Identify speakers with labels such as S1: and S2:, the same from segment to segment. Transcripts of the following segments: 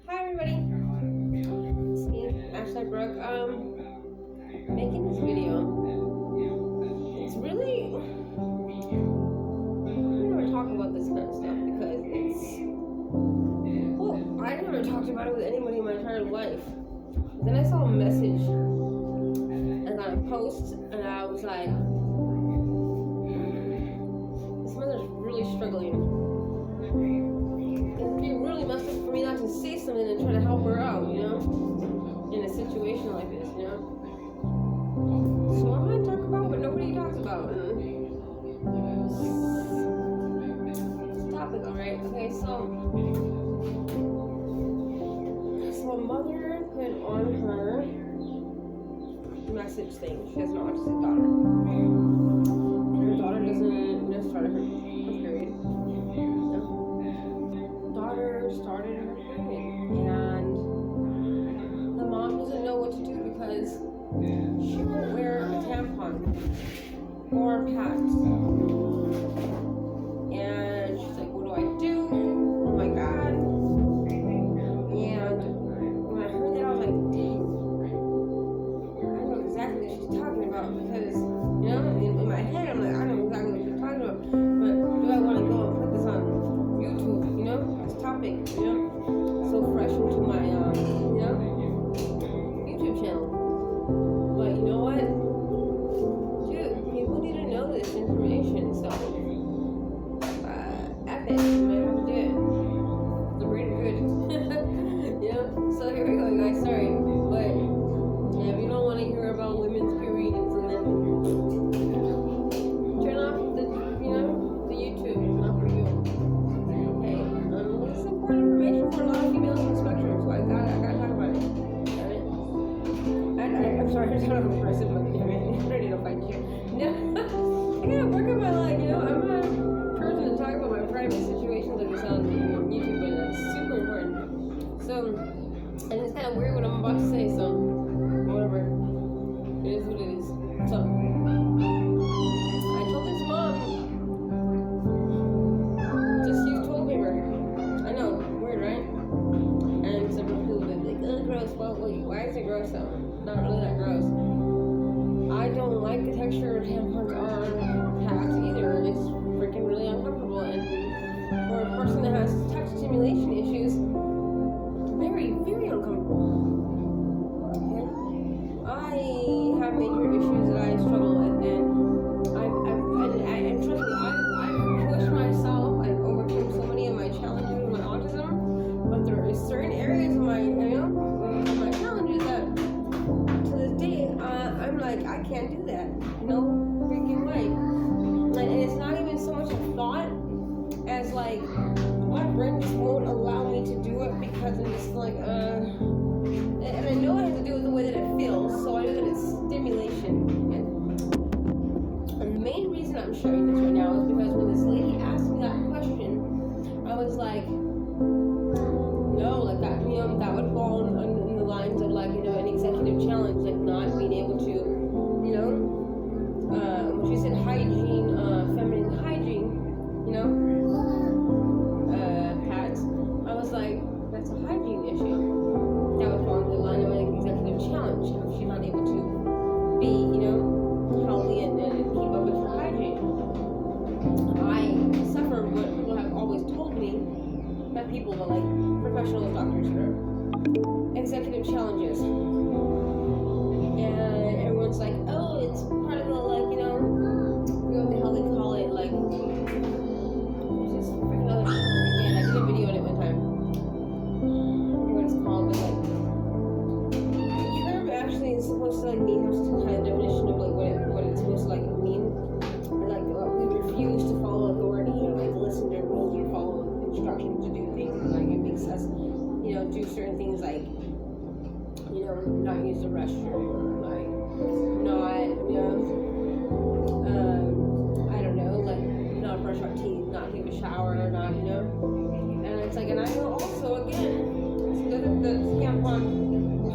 S1: Hi everybody, it's me, Ashley Brooke. Making this video. It's really, I never talk about this kind of stuff because I never talked about it with anybody in my entire life. Then I saw a message and I post and I was like, this mother's really struggling. It'd be really messed up for me not to say something and try to help her out, in a situation like this, So I'm going to talk about what nobody talks about. It's topical, right? Okay, so a mother put on her message thing. She has an autistic daughter. And her daughter doesn't start her period. Daughter started her period, and the mom doesn't know what to do because she won't wear a tampon or pads. And she's like, what do I do? Oh my god. And when I heard that, I was like, dang, I know exactly what she's talking about because, in my head, I'm like, I know exactly what she's talking about, but do I want to go and put this on YouTube, this topic, so fresh into my, YouTube channel. But you know what? Dude, people need to know this information, so, F it, you might have to do it. The greater good. So here we go, guys, sorry, but, if you don't want to hear about women's periods, and then, turn off the YouTube, it's not for you. Okay, this is important information for a lot of females on the spectrum, so I gotta talk about it. I'm sorry, I'm kind of aggressive, but I'm ready to fight you. No, I gotta work on my life, I'm a person to talk about my private situations like this on YouTube, but it's super important. So, and it's kind of weird what I'm about to say, so, whatever. It is what it is. So, I told this mom, just use toilet paper. I know, weird, right? And some people will be like, oh, gross. Well, why is it gross though? Not really that gross. I don't like the texture of tampons on pads either. It's freaking really uncomfortable. And for a person that has touch stimulation issues, very, very uncomfortable. Okay? I have major issues that I struggle with, and trust me, I've pushed myself. I've overcome so many of my challenges with my autism, but there are certain areas of my, my challenges that, to this day, I'm like, I can't do that. No freaking way. And it's not even so much a thought as like, my brain just won't allow me to do it because I'm just like, and I know it has to do with the way that it feels, so I know that it's stimulation. And the main reason I'm sharing this right now is because when this lady asked me that question, I was like, no, like that, that would fall in the lines of like, an executive challenge, like not being able to, when she said hygiene, feminine hygiene, pads, I was like, that's a hygiene issue. That would fall in the line of an executive challenge if she's not able to be, healthy and keep up with her hygiene. I suffer what people have always told me, not people, but like professional doctors for executive challenges. And everyone's like, oh, it's part of the, like, what the hell they call it, like, just freaking other shit. I did a video on it one time. I forget what it's called, but like, the term actually is supposed to like mean some kind of definition of like what it's supposed to like mean. Like, we refuse to follow authority or like listen to rules or follow instructions to do things. Like, it makes us, do certain things like, not use the restroom or like not, I don't know, like not brush our teeth, not take a shower, not, and it's like, and I know also again, the tampon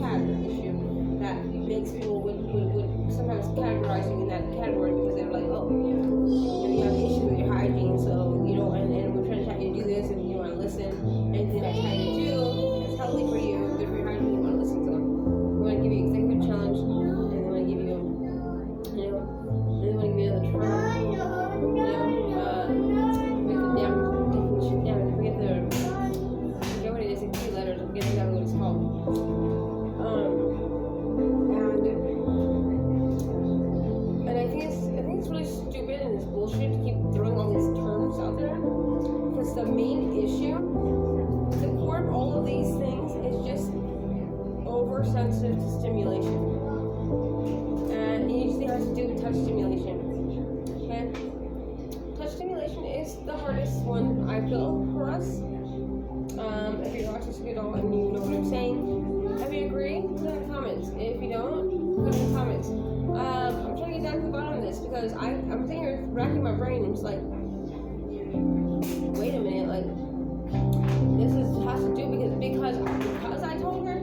S1: pad issue that makes people would sometimes categorize you in that category because they're like, oh, you have issues with your hygiene, so and we're trying to tell you to do this and you want to listen, and then I try to do, it's healthy more sensitive to stimulation. And it usually has to do with touch stimulation. Okay? Touch stimulation is the hardest one, I feel, for us. If you're autistic at all and you know what I'm saying, if you agree, put in the comments. If you don't, put in the comments. I'm trying to get down to the bottom of this because I'm sitting here racking my brain and just like, wait a minute, like, this has to do because I told her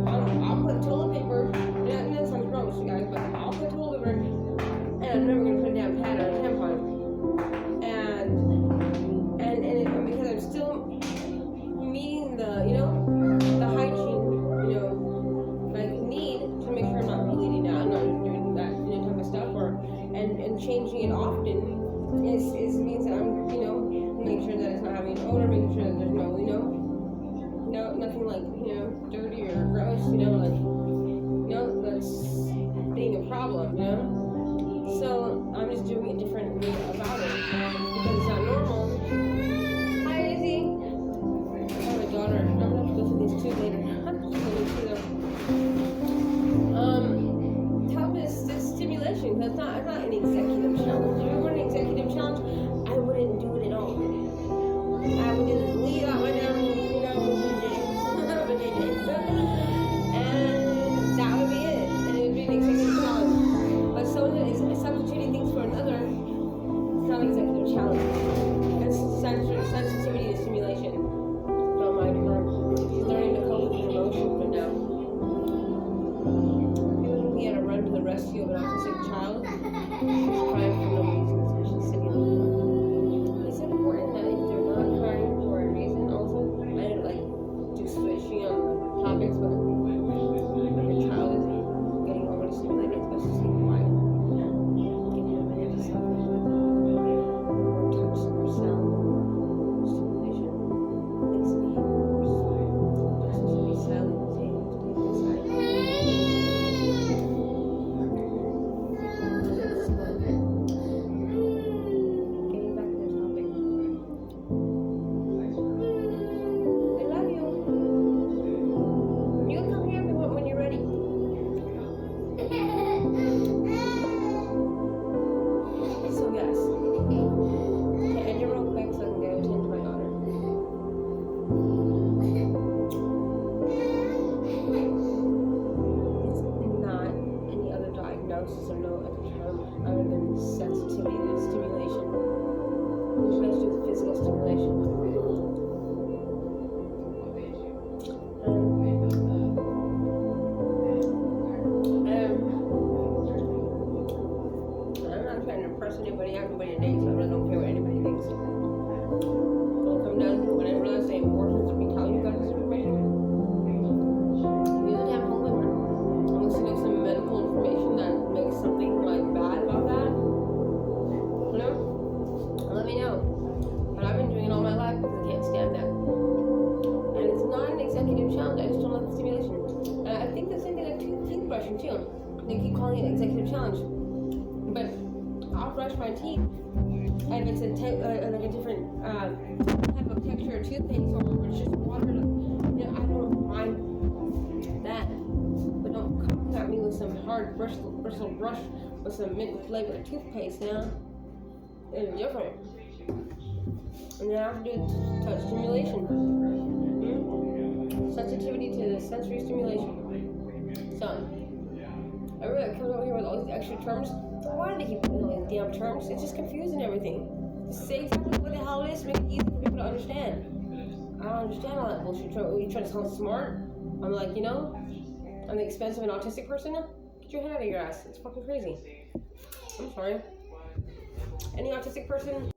S1: I'll put toilet paper. And that sounds gross, you guys, but I'll put toilet paper, and I'm never gonna put a damn pad or a tampon. And because I'm still meeting the the hygiene like need to make sure I'm not bleeding out, I'm not doing that type of stuff, and changing it often is means that I'm making sure that it's not having an odor, making sure that there's no nothing like dirty or gross, that's being a problem, So I'm just doing it differently about it because it's not normal. Hi, Izzy. I have a daughter. I'm gonna have to go through these two later. Help is stimulation. That's not an executive challenge. If it were an executive challenge, I wouldn't do it at all. I would just leave out my damn, and that would be it. And it would be an executive challenge. But someone that is substituting things for another, it's not an executive challenge. It's sensitivity to stimulation. Don't mind her. She's learning to cope with his emotions, but now. Even when we had to run to the rescue of an autistic child, she's crying for no reason, so she's sitting on the floor. It's important that if they're not crying for a reason also, I didn't do switching on the topics, but if a child is getting overly stimulated, it's best to stay quiet. Give them a minute to stop. Or touch or sound stimulation. Listening or just to be silent, stay inside. Getting back to the topic. I love you. You come here when you're ready. So yes. Okay, end it real quick so I can go attend to my daughter. It's not any other diagnosis or no other term other than sensitivity to stimulation. Which has to do with physical stimulation. I'm not trying to impress anybody, everybody in dates, so I really don't care what anybody thinks. It'll come down to when I realize the importance of me telling you guys this information. You're the damn homeowner. Unless you know some medical information that makes something bad about that, let me know. But I've been doing it all my life because I can't stand that. And it's not an executive challenge, I just don't like the stimulation. And I think the same thing like toothbrushing too. They keep calling it executive challenge. But I'll brush my teeth, and it's a different type of texture of toothpaste, or it's just water. I don't mind that, but don't come at me with some hard bristle brush with some mint flavored toothpaste. It's different. And then I have to do touch stimulation, sensitivity to the sensory stimulation. So everybody that comes over here with all these extra terms. Why do they keep putting all these damn terms? It's just confusing everything. Just say exactly what the hell it is, make it easy for people to understand. I don't understand all that bullshit. You try to sound smart. I'm like, I'm the expense of an autistic person. Get your head out of your ass. It's fucking crazy. I'm sorry. Any autistic person?